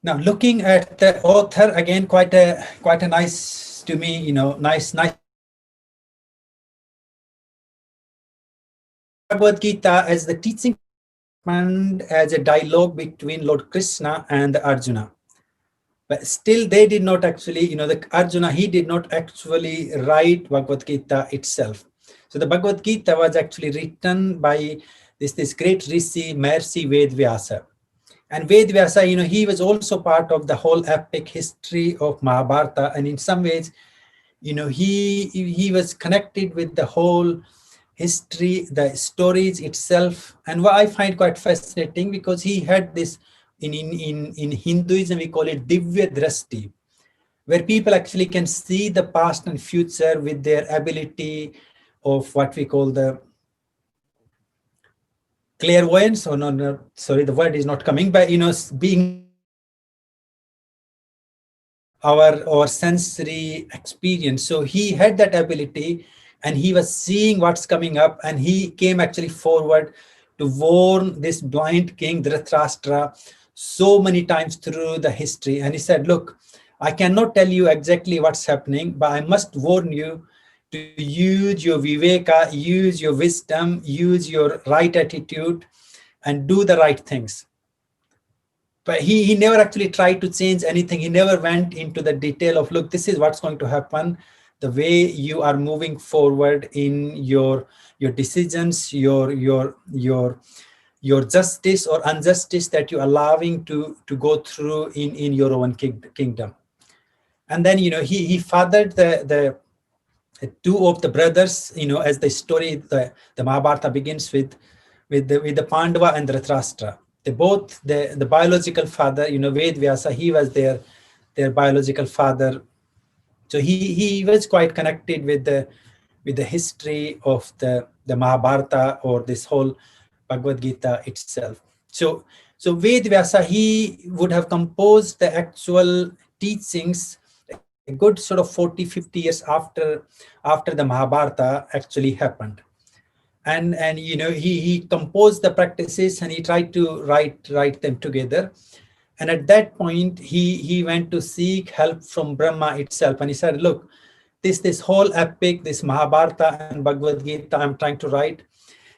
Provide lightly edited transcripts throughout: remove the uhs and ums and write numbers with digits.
Now, looking at the author again, quite a nice to me, nice. Bhagavad Gita as the teaching and as a dialogue between Lord Krishna and Arjuna. But still, they did not actually, the Arjuna, he did not actually write Bhagavad Gita itself. So the Bhagavad Gita was actually written by this great Rishi, Maharishi Vyasa. And Vyasa, he was also part of the whole epic history of Mahabharata. And in some ways, he was connected with the whole history, the stories itself. And what I find quite fascinating, because he had this, in Hinduism, we call it Divya Drashti, where people actually can see the past and future with their ability of what we call the clairvoyance, or no, sorry, the word is not coming, but being our sensory experience. So he had that ability, and he was seeing what's coming up, and he came actually forward to warn this blind king Dhritarashtra so many times through the history. And he said, look, I cannot tell you exactly what's happening, but I must warn you to use your viveka, use your wisdom, use your right attitude, and do the right things. But he never actually tried to change anything. He never went into the detail of, look, this is what's going to happen. The way you are moving forward in your decisions, your justice or injustice that you're allowing to go through in your own kingdom. And then, he fathered the two of the brothers, as the story, the Mahabharata begins with the Pandava and Dhritarashtra. They both, the biological father, Vyasa, he was their biological father. So he was quite connected with the history of the Mahabharata, or this whole Bhagavad Gita itself. So Vyasa, he would have composed the actual teachings a good sort of 40-50 years after the Mahabharata actually happened. And he composed the practices, and he tried to write them together. And at that point, he went to seek help from Brahma itself, and he said, look, this whole epic, this Mahabharata and Bhagavad Gita I'm trying to write,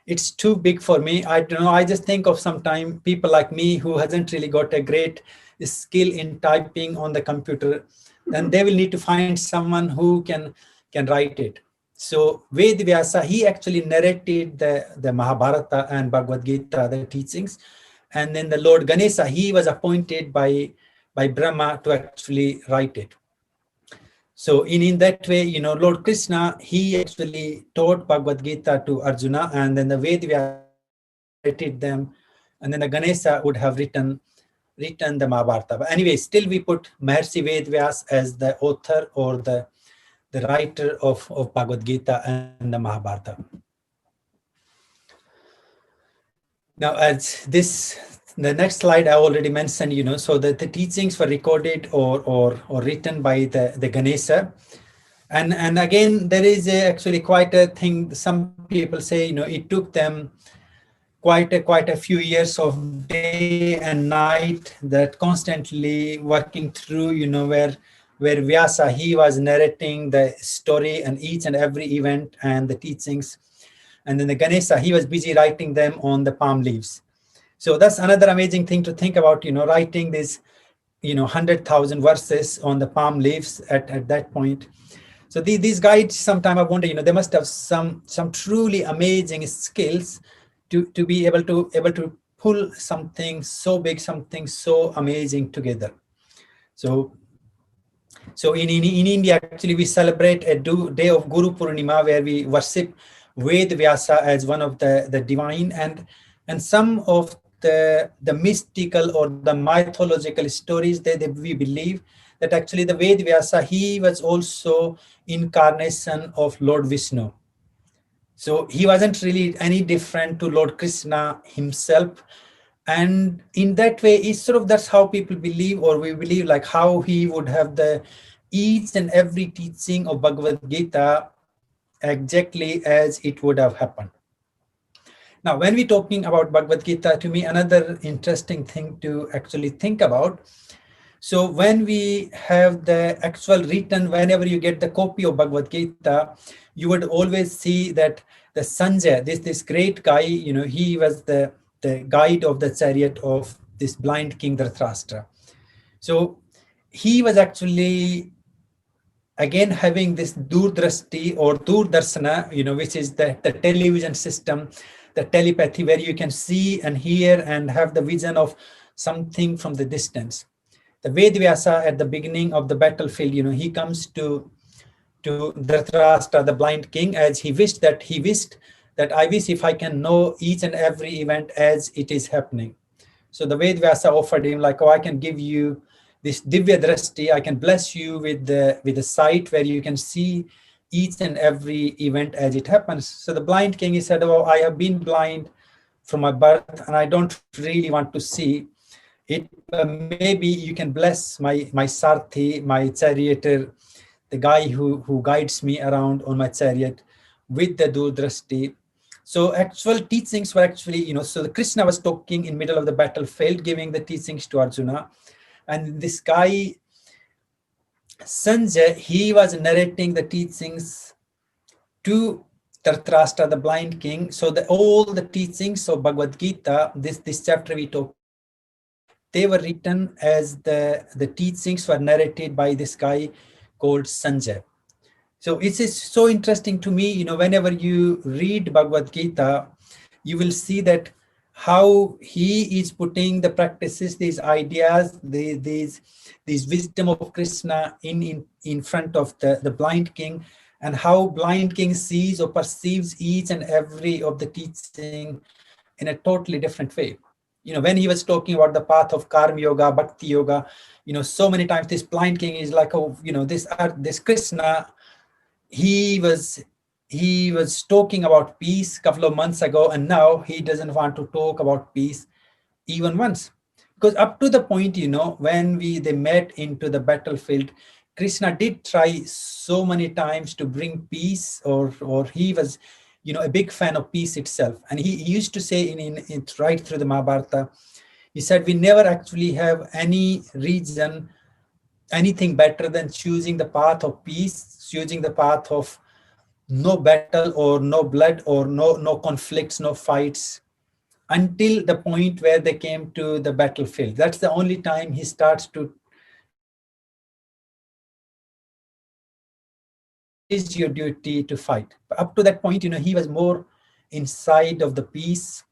it's too big for me. I don't know, I just think of sometimes people like me who hasn't really got a great skill in typing on the computer, then they will need to find someone who can write it. So Vyasa, he actually narrated the Mahabharata and Bhagavad Gita, the teachings. And then the Lord Ganesha, he was appointed by Brahma to actually write it. So in that way, Lord Krishna, he actually taught Bhagavad Gita to Arjuna, and then the Vyasa narrated them, and then the Ganesha would have written the Mahabharata. But anyway, still we put Maharishi Vyasa as the author or the writer of Bhagavad Gita and the Mahabharata. Now, as the next slide I already mentioned, so that the teachings were recorded or written by the Ganesha. And again, there is actually quite a thing. Some people say, it took them quite a few years of day and night, that constantly working through, where Vyasa, he was narrating the story and each and every event and the teachings. And then the Ganesha, he was busy writing them on the palm leaves. So that's another amazing thing to think about, writing this, 100,000 verses on the palm leaves at that point. So these guides, sometimes I wonder, they must have some truly amazing skills to be able to pull something so big, something so amazing together. So in India, actually, we celebrate a day of Guru Purnima, where we worship Vyasa as one of the divine, and some of the mystical or the mythological stories that we believe that actually the Vyasa, he was also incarnation of Lord Vishnu. So he wasn't really any different to Lord Krishna himself. And in that way, it's sort of, that's how people believe, or we believe, like how he would have the each and every teaching of Bhagavad Gita exactly as it would have happened. Now, when we're talking about Bhagavad Gita, to me, another interesting thing to actually think about So when we have the actual written, whenever you get the copy of Bhagavad Gita, you would always see that the Sanjay, this great guy, he was the guide of the chariot of this blind king Dhritarashtra. So he was actually again having this durdrashti or durdarsana, which is the television system, the telepathy, where you can see and hear and have the vision of something from the distance. The Vyasa at the beginning of the battlefield, he comes to Dhritarashtra, the blind king, as he wished that I wish if I can know each and every event as it is happening. So the Vyasa offered him like, oh, I can give you this Divya Drashti, I can bless you with the sight where you can see each and every event as it happens. So the blind king, he said, oh, I have been blind from my birth and I don't really want to see it, but maybe you can bless my Sarthi, my charioteer, the guy who guides me around on my chariot with the Durdrashti. So actual teachings were actually, so the Krishna was talking in middle of the battlefield, giving the teachings to Arjuna. And this guy, Sanjay, he was narrating the teachings to Dhritarashtra, the blind king. So all the teachings of Bhagavad Gita, this chapter we talk, they were written as the teachings were narrated by this guy called Sanjay. So it is so interesting to me, whenever you read Bhagavad Gita, you will see that how he is putting the practices, these ideas, these wisdom of Krishna in front of the blind king, and how blind king sees or perceives each and every of the teaching in a totally different way. When he was talking about the path of karma yoga, bhakti yoga, so many times this blind king is like, oh, this Krishna, he was talking about peace a couple of months ago, and now he doesn't want to talk about peace even once. Because up to the point, when they met into the battlefield, Krishna did try so many times to bring peace, or he was, a big fan of peace itself. And he used to say in right through the Mahabharata, he said, we never actually have any reason, anything better than choosing the path of peace, choosing the path of no battle or no blood or no conflicts, no fights, until the point where they came to the battlefield. That's the only time he starts to is your duty to fight. But up to that point, he was more inside of the peace,